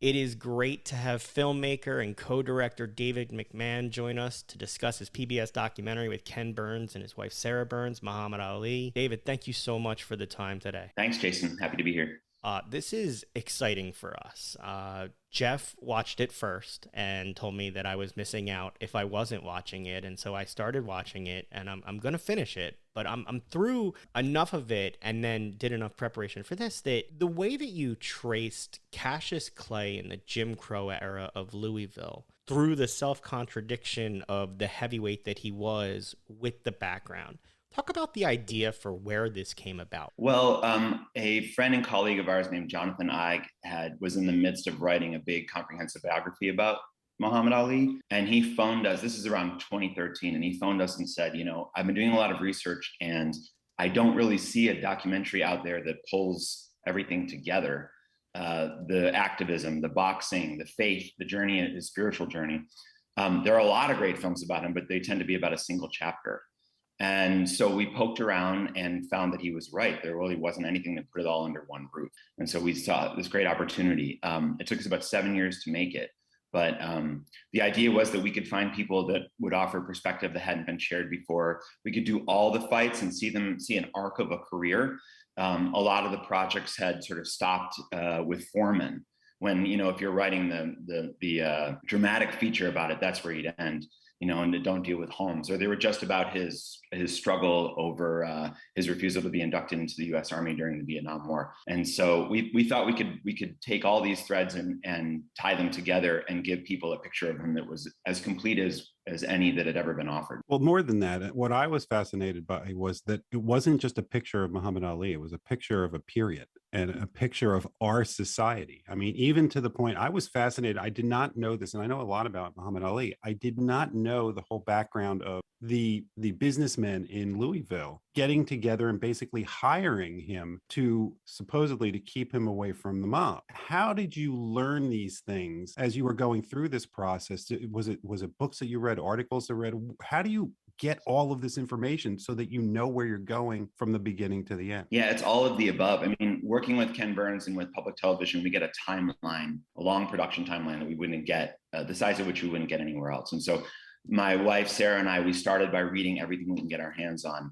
It is great to have filmmaker and co-director David McMahon join us to discuss his PBS documentary with Ken Burns and his wife Sarah Burns, Muhammad Ali. David, thank you so much for the time today. Thanks, Jason. Happy to be here. This is exciting for us. Jeff watched it first and told me that I was missing out if I wasn't watching it, and so I started watching it, and I'm gonna finish it. But I'm through enough of it, and then did enough preparation for this that the way that you traced Cassius Clay in the Jim Crow era of Louisville through the self-contradiction of the heavyweight that he was with the background. Talk about the idea for where this came about. Well, a friend and colleague of ours named Jonathan Eig was in the midst of writing a big comprehensive biography about Muhammad Ali, and he phoned us. This is around 2013, and he phoned us and said, I've been doing a lot of research, and I don't really see a documentary out there that pulls everything together. The activism, the boxing, the faith, the journey, his spiritual journey. There are a lot of great films about him, but they tend to be about a single chapter. And so we poked around and found that he was right. There really wasn't anything that put it all under one roof. And so we saw this great opportunity. It took us about 7 years to make it. But the idea was that we could find people that would offer perspective that hadn't been shared before. We could do all the fights and see an arc of a career. A lot of the projects had sort of stopped with Foreman. When, if you're writing the dramatic feature about it, that's where you'd end. And don't deal with Holmes, or they were just about his struggle over his refusal to be inducted into the U.S. Army during the Vietnam War. And so we thought we could take all these threads and tie them together and give people a picture of him that was as complete as any that had ever been offered. Well, more than that, what I was fascinated by was that it wasn't just a picture of Muhammad Ali. It was a picture of a period and a picture of our society. I mean, even to the point I was fascinated. I did not know this, and I know a lot about Muhammad Ali. I did not know the whole background of the businessmen in Louisville getting together and basically hiring him to supposedly to keep him away from the mob. How did you learn these things as you were going through this process? Was it books that you read, articles that read? How do you get all of this information so that you know where you're going from the beginning to the end? Yeah, it's all of the above. I mean, working with Ken Burns and with public television, we get a timeline, a long production timeline that we wouldn't get, the size of which we wouldn't get anywhere else. And so my wife, Sarah, and I, we started by reading everything we can get our hands on.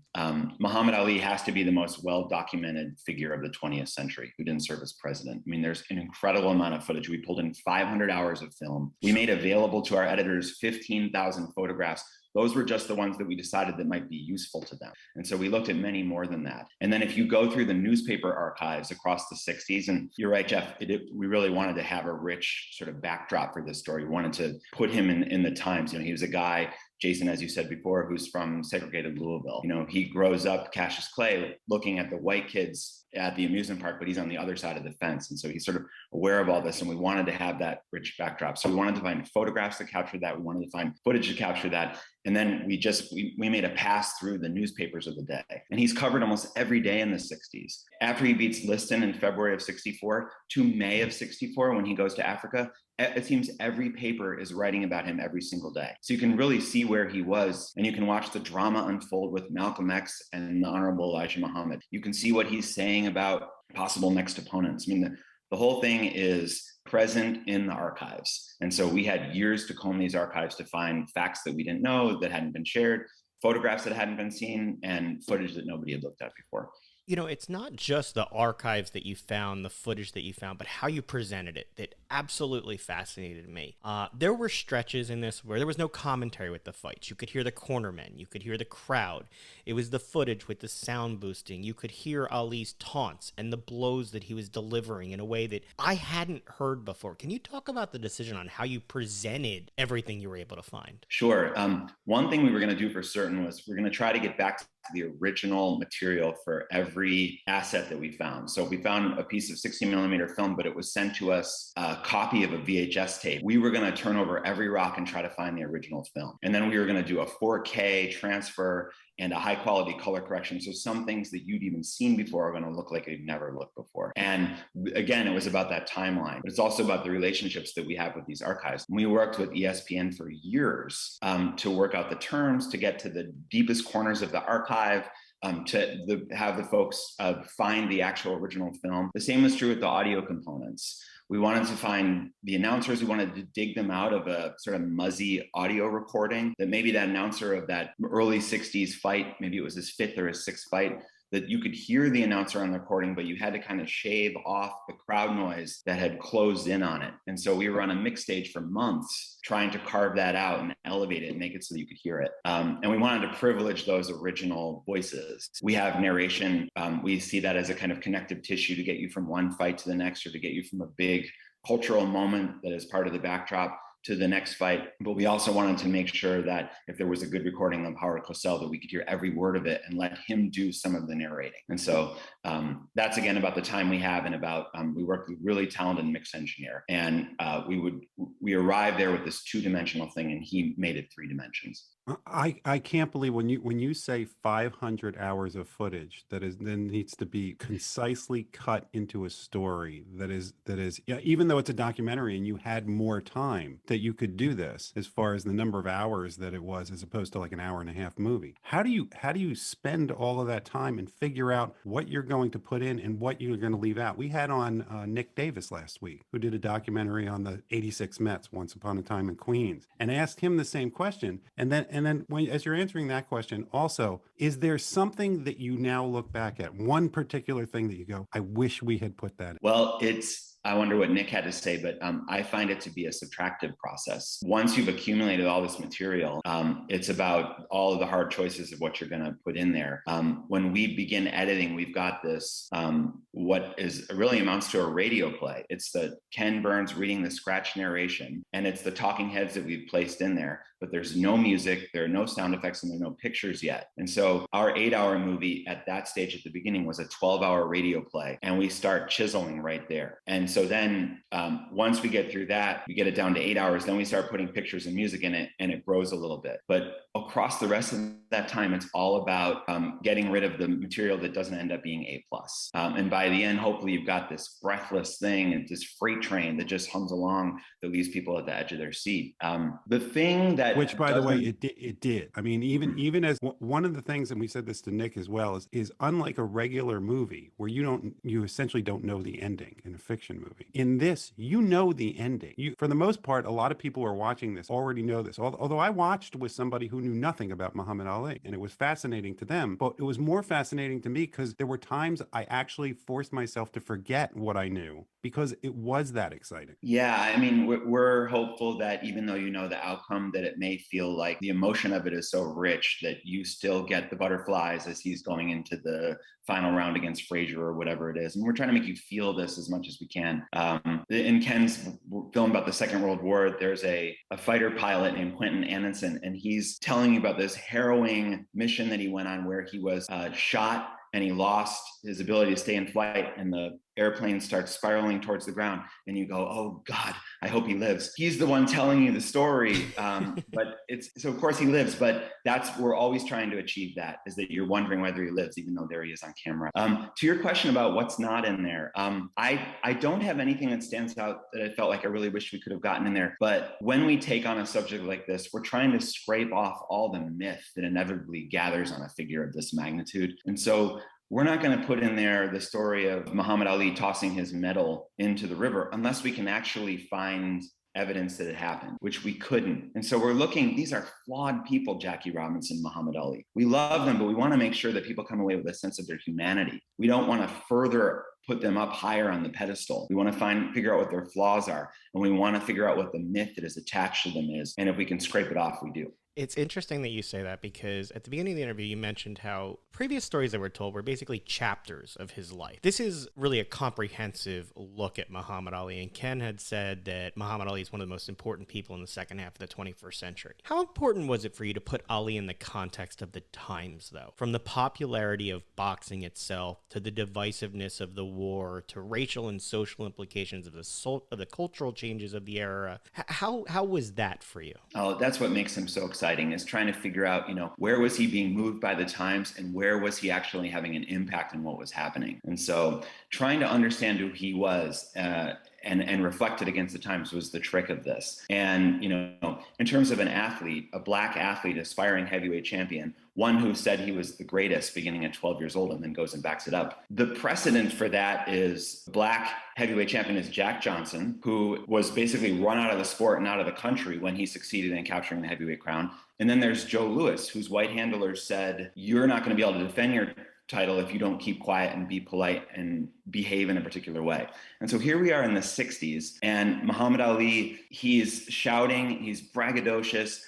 Muhammad Ali has to be the most well-documented figure of the 20th century who didn't serve as president. I mean, there's an incredible amount of footage. We pulled in 500 hours of film. We made available to our editors 15,000 photographs. Those were just the ones that we decided that might be useful to them. And so we looked at many more than that. And then if you go through the newspaper archives across the 60s, and you're right, Jeff, we really wanted to have a rich sort of backdrop for this story. We wanted to put him in the times. He was a guy, Jason, as you said before, who's from segregated Louisville. He grows up, Cassius Clay, looking at the white kids at the amusement park, but he's on the other side of the fence. And so he's sort of aware of all this. And we wanted to have that rich backdrop. So we wanted to find photographs that captured that. We wanted to find footage to capture that. And then we made a pass through the newspapers of the day. And he's covered almost every day in the 60s. After he beats Liston in February of 64 to May of 64, when he goes to Africa, it seems every paper is writing about him every single day. So you can really see where he was, and you can watch the drama unfold with Malcolm X and the Honorable Elijah Muhammad. You can see what he's saying about possible next opponents. I mean, the whole thing is present in the archives. And so we had years to comb these archives to find facts that we didn't know, that hadn't been shared, photographs that hadn't been seen, and footage that nobody had looked at before. It's not just the archives that you found, the footage that you found, but how you presented it that absolutely fascinated me. There were stretches in this where there was no commentary with the fights. You could hear the cornermen. You could hear the crowd. It was the footage with the sound boosting. You could hear Ali's taunts and the blows that he was delivering in a way that I hadn't heard before. Can you talk about the decision on how you presented everything you were able to find? Sure. One thing we were going to do for certain was we're going to try to get back to the original material for every asset that we found. So we found a piece of 60 millimeter film, but it was sent to us a copy of a VHS tape. We were going to turn over every rock and try to find the original film. And then we were going to do a 4K transfer and a high quality color correction. So some things that you'd even seen before are going to look like they've never looked before. And again, it was about that timeline, but it's also about the relationships that we have with these archives. We worked with ESPN for years to work out the terms, to get to the deepest corners of the archive, have the folks find the actual original film. The same was true with the audio components. We wanted to find the announcers. We wanted to dig them out of a sort of muzzy audio recording that maybe that announcer of that early 60s fight, maybe it was his fifth or his sixth fight, that you could hear the announcer on the recording, but you had to kind of shave off the crowd noise that had closed in on it. And so we were on a mix stage for months trying to carve that out and elevate it and make it so that you could hear it. And we wanted to privilege those original voices. We have narration. We see that as a kind of connective tissue to get you from one fight to the next, or to get you from a big cultural moment that is part of the backdrop to the next fight. But we also wanted to make sure that if there was a good recording of Howard Cosell, that we could hear every word of it and let him do some of the narrating. And so that's again about the time we have, and about we worked with a really talented mix engineer, and we arrived there with this 2-dimensional thing, and he made it 3 dimensions. I can't believe when you say 500 hours of footage that then needs to be concisely cut into a story that is yeah, even though it's a documentary and you had more time that you could do this, as far as the number of hours that it was, as opposed to like an hour and a half movie. How do you spend all of that time and figure out what you're going to put in and what you're going to leave out? We had on Nick Davis last week, who did a documentary on the '86 Mets, Once Upon a Time in Queens, and asked him the same question. And then as you're answering that question, also, is there something that you now look back at, one particular thing that you go, I wish we had put that in? Well, I wonder what Nick had to say, but I find it to be a subtractive process. Once you've accumulated all this material, it's about all of the hard choices of what you're going to put in there. When we begin editing, we've got this, what is really amounts to a radio play. It's the Ken Burns reading the scratch narration, and it's the talking heads that we've placed in there, but there's no music, there are no sound effects, and there are no pictures yet. And so our 8-hour movie at that stage at the beginning was a 12-hour radio play, and we start chiseling right there. And so then once we get through that, we get it down to 8 hours, then we start putting pictures and music in it, and it grows a little bit. But across the rest of that time, it's all about getting rid of the material that doesn't end up being A+. And by the end, hopefully you've got this breathless thing and this freight train that just hums along that leaves people at the edge of their seat. The thing that, which, by the way, it did. I mean, even as one of the things, and we said this to Nick as well, is unlike a regular movie where you essentially don't know the ending in a fiction movie. In this, you know the ending. For the most part, a lot of people who are watching this already know this. Although I watched with somebody who knew nothing about Muhammad Ali, and it was fascinating to them, but it was more fascinating to me because there were times I actually forced myself to forget what I knew because it was that exciting. Yeah, I mean, we're hopeful that even though you know the outcome, that it may feel like the emotion of it is so rich that you still get the butterflies as he's going into the final round against Frazier or whatever it is. And we're trying to make you feel this as much as we can. In Ken's film about the Second World War, there's a fighter pilot named Quentin Anderson, and he's telling you about this harrowing mission that he went on where he was shot and he lost his ability to stay in flight, and the airplane starts spiraling towards the ground, and you go, oh God, I hope he lives. He's the one telling you the story, but so of course he lives, but we're always trying to achieve that, is that you're wondering whether he lives, even though there he is on camera. To your question about what's not in there, I don't have anything that stands out that I felt like I really wish we could have gotten in there, but when we take on a subject like this, we're trying to scrape off all the myth that inevitably gathers on a figure of this magnitude. And so we're not going to put in there the story of Muhammad Ali tossing his medal into the river unless we can actually find evidence that it happened, which we couldn't. And so we're looking, these are flawed people, Jackie Robinson, Muhammad Ali. We love them, but we want to make sure that people come away with a sense of their humanity. We don't want to further put them up higher on the pedestal. We want to figure out what their flaws are, and we want to figure out what the myth that is attached to them is. And if we can scrape it off, we do. It's interesting that you say that, because at the beginning of the interview, you mentioned how previous stories that were told were basically chapters of his life. This is really a comprehensive look at Muhammad Ali, and Ken had said that Muhammad Ali is one of the most important people in the second half of the 21st century. How important was it for you to put Ali in the context of the times, though? From the popularity of boxing itself, to the divisiveness of the war, to racial and social implications of the cultural changes of the era. How was that for you? Oh, that's what makes him so exciting, is trying to figure out, where was he being moved by the times, and where was he actually having an impact on what was happening? And so trying to understand who he was and reflected against the times was the trick of this. And, in terms of an athlete, a Black athlete, aspiring heavyweight champion, one who said he was the greatest beginning at 12 years old and then goes and backs it up. The precedent for that is Black heavyweight champion is Jack Johnson, who was basically run out of the sport and out of the country when he succeeded in capturing the heavyweight crown. And then there's Joe Louis, whose white handlers said, you're not going to be able to defend your title if you don't keep quiet and be polite and behave in a particular way. And so here we are in the 60s, and Muhammad Ali, he's shouting, he's braggadocious,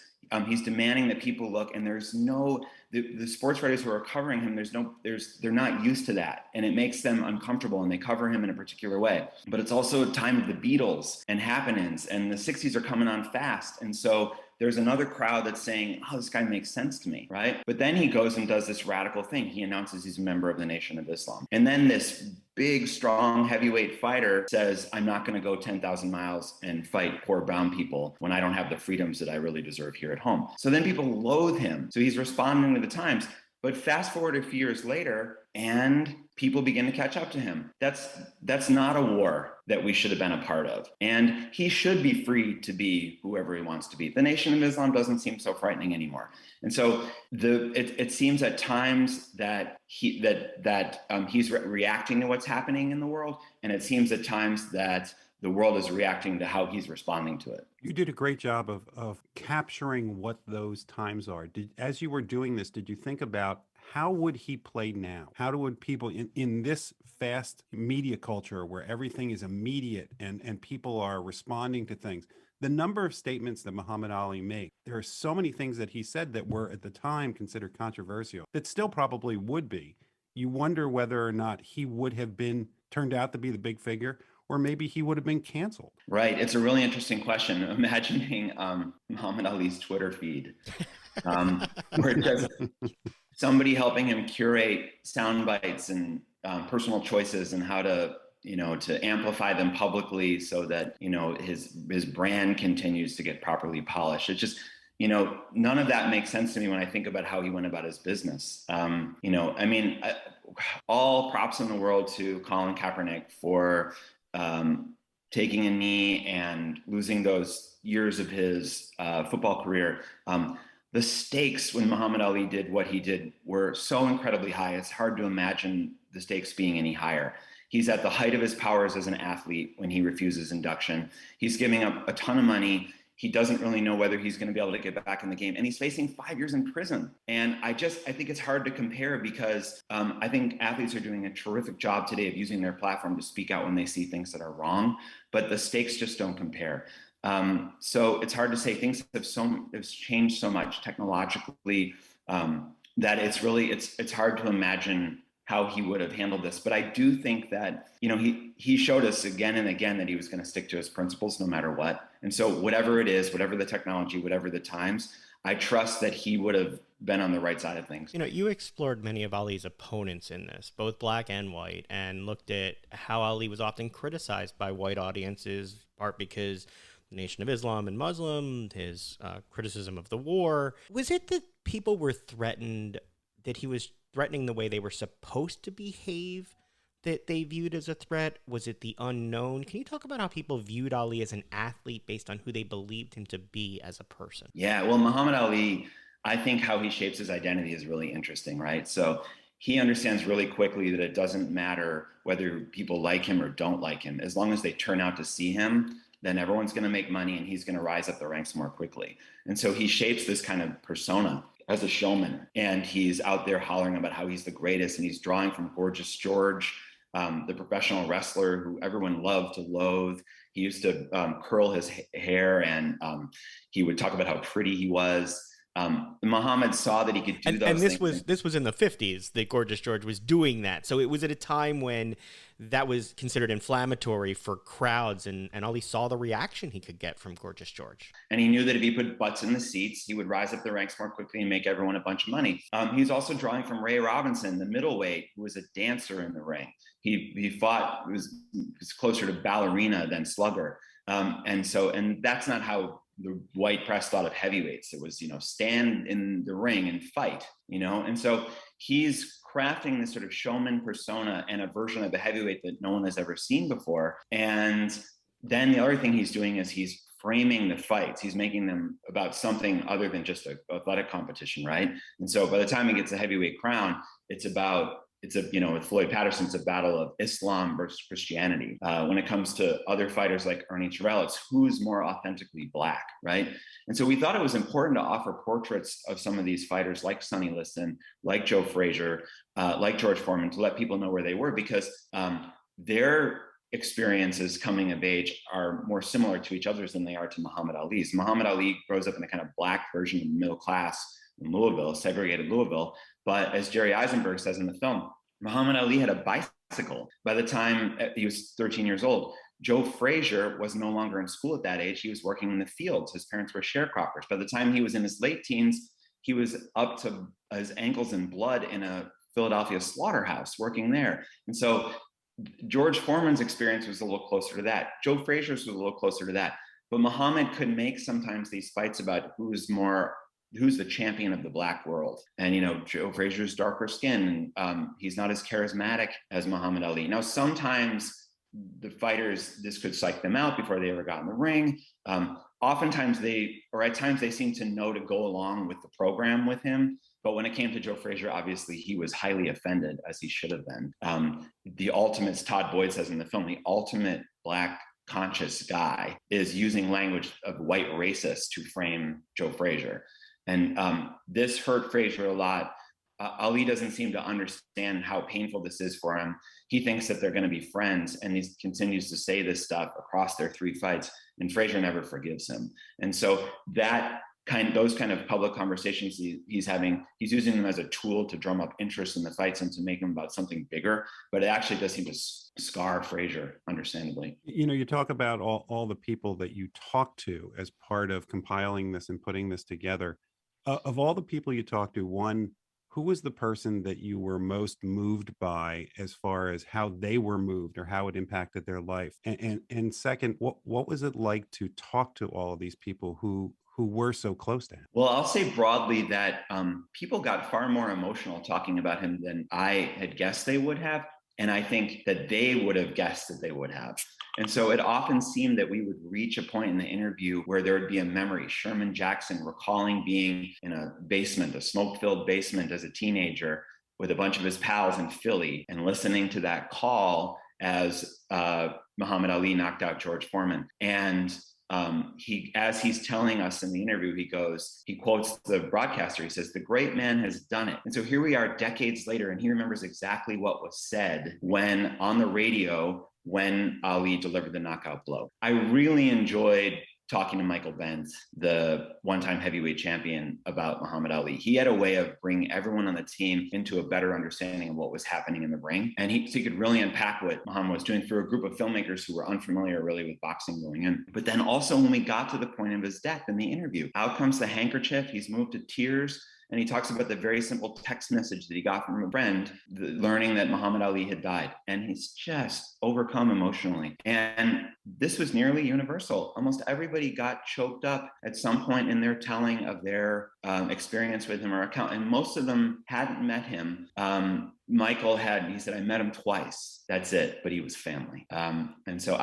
he's demanding that people look, and there's no, the sports writers who are covering him, they're not used to that, and it makes them uncomfortable, and they cover him in a particular way. But it's also a time of the Beatles and happenings, and the 60s are coming on fast, and so there's another crowd that's saying, oh, this guy makes sense to me, right? But then he goes and does this radical thing. He announces he's a member of the Nation of Islam. And then this big, strong, heavyweight fighter says, I'm not going to go 10,000 miles and fight poor brown people when I don't have the freedoms that I really deserve here at home. So then people loathe him. So he's responding to the times. But fast forward a few years later, and people begin to catch up to him. That's not a war that we should have been a part of. And he should be free to be whoever he wants to be. The Nation of Islam doesn't seem so frightening anymore. And so it seems at times that he's reacting to what's happening in the world. And it seems at times that the world is reacting to how he's responding to it. You did a great job of capturing what those times are. As you were doing this, did you think about how would he play now? How would people in this fast media culture where everything is immediate and people are responding to things? The number of statements that Muhammad Ali made, there are so many things that he said that were at the time considered controversial, that still probably would be. You wonder whether or not he would have turned out to be the big figure, or maybe he would have been canceled. Right. It's a really interesting question. Imagining Muhammad Ali's Twitter feed, where it says somebody helping him curate sound bites and personal choices and how to amplify them publicly so that, his brand continues to get properly polished. It's just, none of that makes sense to me when I think about how he went about his business. All props in the world to Colin Kaepernick for taking a knee and losing those years of his football career. The stakes when Muhammad Ali did what he did were so incredibly high. It's hard to imagine the stakes being any higher. He's at the height of his powers as an athlete when he refuses induction. He's giving up a ton of money. He doesn't really know whether he's going to be able to get back in the game. And he's facing 5 years in prison. And I think it's hard to compare because I think athletes are doing a terrific job today of using their platform to speak out when they see things that are wrong, but the stakes just don't compare. So it's hard to say. Things have changed so much technologically that it's hard to imagine how he would have handled this. But I do think that, he showed us again and again that he was going to stick to his principles no matter what. And so whatever it is, whatever the technology, whatever the times, I trust that he would have been on the right side of things. You explored many of Ali's opponents in this, both black and white, and looked at how Ali was often criticized by white audiences, part because the Nation of Islam and Muslim, his criticism of the war. Was it that people were threatened, that he was threatening the way they were supposed to behave, that they viewed as a threat? Was it the unknown? Can you talk about how people viewed Ali as an athlete based on who they believed him to be as a person? Yeah, well, Muhammad Ali, I think how he shapes his identity is really interesting, right? So he understands really quickly that it doesn't matter whether people like him or don't like him. As long as they turn out to see him, then everyone's going to make money and he's going to rise up the ranks more quickly. And so he shapes this kind of persona as a showman, and he's out there hollering about how he's the greatest, and he's drawing from Gorgeous George, the professional wrestler who everyone loved to loathe. He used to curl his hair, and he would talk about how pretty he was. Muhammad saw that he could do those things. And this was in the 50s that Gorgeous George was doing that. So it was at a time when that was considered inflammatory for crowds, and Ali saw the reaction he could get from Gorgeous George. And he knew that if he put butts in the seats, he would rise up the ranks more quickly and make everyone a bunch of money. He's also drawing from Ray Robinson, the middleweight, who was a dancer in the ring. He fought, was closer to ballerina than slugger. And that's not how the white press thought of heavyweights. It was, stand in the ring and fight, and so he's crafting this sort of showman persona and a version of the heavyweight that no one has ever seen before. And then the other thing he's doing is he's framing the fights. He's making them about something other than just a athletic competition, right? And so by the time he gets a heavyweight crown, with Floyd Patterson, it's a battle of Islam versus Christianity. When it comes to other fighters like Ernie Terrell, it's who's more authentically Black, right? And so we thought it was important to offer portraits of some of these fighters like Sonny Liston, like Joe Frazier, like George Foreman, to let people know where they were, because their experiences coming of age are more similar to each other's than they are to Muhammad Ali's. Muhammad Ali grows up in a kind of Black version of the middle class in Louisville, segregated Louisville. But as Jerry Eisenberg says in the film, Muhammad Ali had a bicycle by the time he was 13 years old. Joe Frazier was no longer in school at that age. He was working in the fields. His parents were sharecroppers. By the time he was in his late teens, he was up to his ankles in blood in a Philadelphia slaughterhouse working there. And so George Foreman's experience was a little closer to that. Joe Frazier's was a little closer to that. But Muhammad could make sometimes these fights about who's the champion of the Black world. And, Joe Frazier's darker skin, and he's not as charismatic as Muhammad Ali. Now, sometimes the fighters, this could psych them out before they ever got in the ring. Oftentimes at times they seem to know to go along with the program with him. But when it came to Joe Frazier, obviously he was highly offended, as he should have been. The ultimate, as Todd Boyd says in the film, the ultimate Black conscious guy is using language of white racists to frame Joe Frazier. And this hurt Frazier a lot. Ali doesn't seem to understand how painful this is for him. He thinks that they're going to be friends, and he continues to say this stuff across their 3 fights, and Frazier never forgives him. And so those kind of public conversations he's having, he's using them as a tool to drum up interest in the fights and to make them about something bigger. But it actually does seem to scar Frazier, understandably. You talk about all the people that you talk to as part of compiling this and putting this together. Of all the people you talked to, who was the person that you were most moved by as far as how they were moved or how it impacted their life? And second, what was it like to talk to all of these people who were so close to him? Well, I'll say broadly that people got far more emotional talking about him than I had guessed they would have. And I think that they would have guessed that they would have. And so it often seemed that we would reach a point in the interview where there would be a memory. Sherman Jackson recalling being in a basement, a smoke-filled basement as a teenager with a bunch of his pals in Philly, and listening to that call as Muhammad Ali knocked out George Foreman. And as he's telling us in the interview, he quotes the broadcaster. He says, "The great man has done it." And so here we are decades later, and he remembers exactly what was said when on the radio, when Ali delivered the knockout blow. I really enjoyed talking to Michael Benz, the one-time heavyweight champion, about Muhammad Ali. He had a way of bringing everyone on the team into a better understanding of what was happening in the ring. And he could really unpack what Muhammad was doing for a group of filmmakers who were unfamiliar really with boxing going in. But then also when we got to the point of his death in the interview, out comes the handkerchief. He's moved to tears. And he talks about the very simple text message that he got from a friend, learning that Muhammad Ali had died. And he's just overcome emotionally. And this was nearly universal. Almost everybody got choked up at some point in their telling of their experience with him or account. And most of them hadn't met him. Michael he said, "I met him twice. That's it. But he was family." And so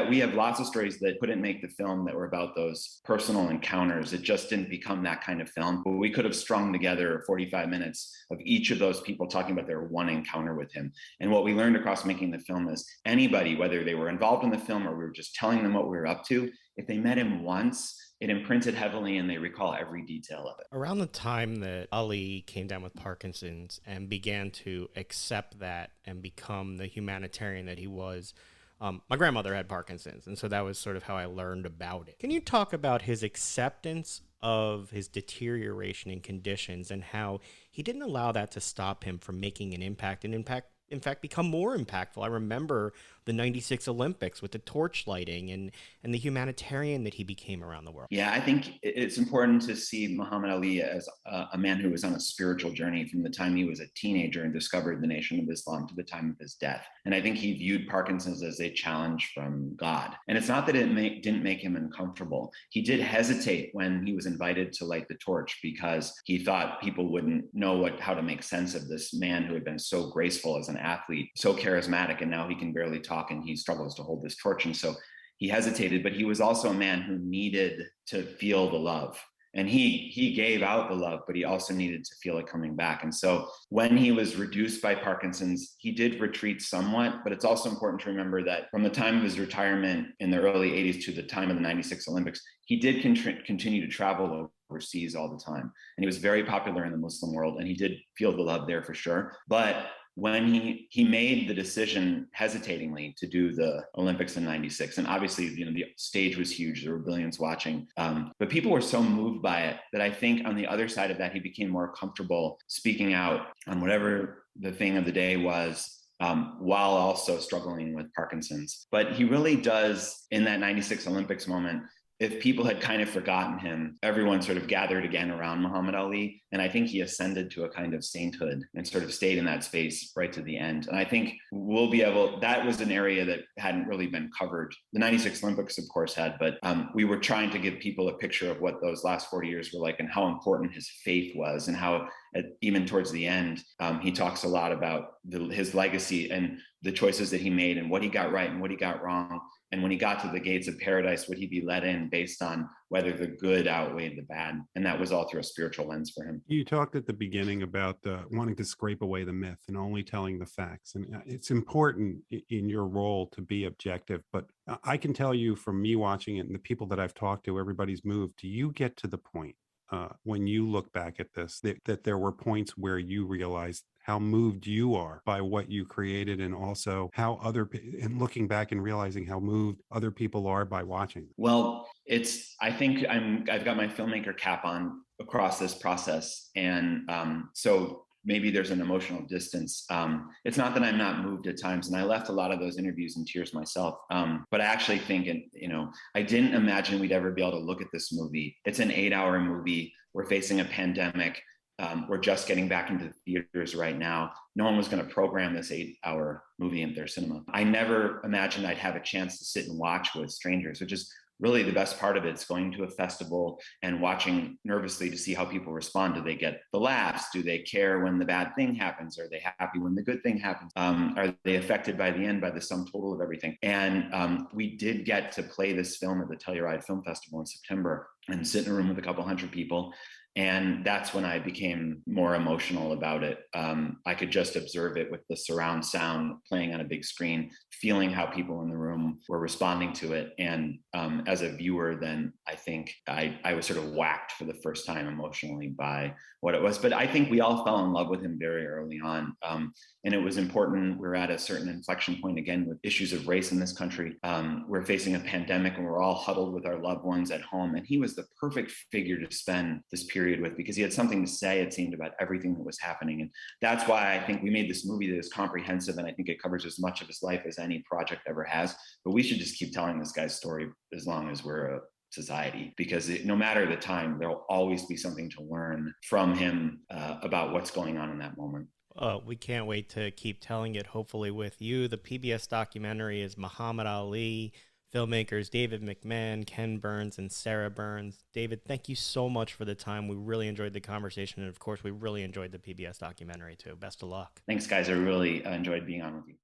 we have lots of stories that couldn't make the film that were about those personal encounters. It just didn't become that kind of film. But we could have strung together 45 minutes of each of those people talking about their one encounter with him. And what we learned across making the film is anybody, whether they were involved in the film or we were just telling them what we were up to, if they met him once, it imprinted heavily and they recall every detail of it. Around the time that Ali came down with Parkinson's and began to accept that and become the humanitarian that he was, my grandmother had Parkinson's, and so that was sort of how I learned about it. Can you talk about his acceptance of his deterioration in conditions and how he didn't allow that to stop him from making an impact, and in fact, become more impactful? I remember the 96 Olympics with the torch lighting and the humanitarian that he became around the world. Yeah, I think it's important to see Muhammad Ali as a man who was on a spiritual journey from the time he was a teenager and discovered the Nation of Islam to the time of his death. And I think he viewed Parkinson's as a challenge from God. And it's not that it didn't make him uncomfortable. He did hesitate when he was invited to light the torch because he thought people wouldn't know how to make sense of this man who had been so graceful as an athlete, so charismatic, and now he can barely talk and he struggles to hold this torch. And so he hesitated, but he was also a man who needed to feel the love. And he gave out the love, but he also needed to feel it coming back. And so when he was reduced by Parkinson's, he did retreat somewhat, but it's also important to remember that from the time of his retirement in the early 80s to the time of the 96 Olympics, he did continue to travel overseas all the time. And he was very popular in the Muslim world, and he did feel the love there for sure. But when he made the decision hesitatingly to do the Olympics in 96, and obviously, the stage was huge, there were billions watching, but people were so moved by it that I think on the other side of that, he became more comfortable speaking out on whatever the thing of the day was, while also struggling with Parkinson's. But he really does, in that 96 Olympics moment, if people had kind of forgotten him, everyone sort of gathered again around Muhammad Ali. And I think he ascended to a kind of sainthood and sort of stayed in that space right to the end. And I think we'll be able, that was an area that hadn't really been covered. The 96 Olympics, of course, had, but we were trying to give people a picture of what those last 40 years were like and how important his faith was, and how even towards the end, he talks a lot about his legacy and the choices that he made and what he got right and what he got wrong. And when he got to the gates of paradise, would he be let in based on whether the good outweighed the bad? And that was all through a spiritual lens for him. You talked at the beginning about wanting to scrape away the myth and only telling the facts. And it's important in your role to be objective. But I can tell you from me watching it and the people that I've talked to, everybody's moved. Do you get to the point when you look back at this, that there were points where you realized how moved you are by what you created, and also how and looking back and realizing how moved other people are by watching? Well, I think I've got my filmmaker cap on across this process. And so maybe there's an emotional distance. It's not that I'm not moved at times, and I left a lot of those interviews in tears myself. But I actually think, I didn't imagine we'd ever be able to look at this movie. It's an 8-hour movie. We're facing a pandemic. We're just getting back into the theaters right now. No one was going to program this 8-hour movie in their cinema. I never imagined I'd have a chance to sit and watch with strangers, which is really the best part of it. It's going to a festival and watching nervously to see how people respond. Do they get the laughs? Do they care when the bad thing happens? Are they happy when the good thing happens? Are they affected by the end, by the sum total of everything? And we did get to play this film at the Telluride Film Festival in September and sit in a room with a couple hundred people. And that's when I became more emotional about it. I could just observe it with the surround sound playing on a big screen, feeling how people in the room were responding to it. And as a viewer, then I think I was sort of whacked for the first time emotionally by what it was. But I think we all fell in love with him very early on. And it was important. We're at a certain inflection point again with issues of race in this country. We're facing a pandemic and we're all huddled with our loved ones at home. And he was the perfect figure to spend this period with, because he had something to say, it seemed, about everything that was happening. And that's why I think we made this movie that is comprehensive, and I think it covers as much of his life as any project ever has. But we should just keep telling this guy's story as long as we're a society, because no matter the time, there'll always be something to learn from him about what's going on in that moment. We can't wait to keep telling it, hopefully with you. The PBS documentary is Muhammad Ali. Filmmakers David McMahon, Ken Burns, and Sarah Burns. David, thank you so much for the time. We really enjoyed the conversation. And of course, we really enjoyed the PBS documentary too. Best of luck. Thanks, guys. I really enjoyed being on with you.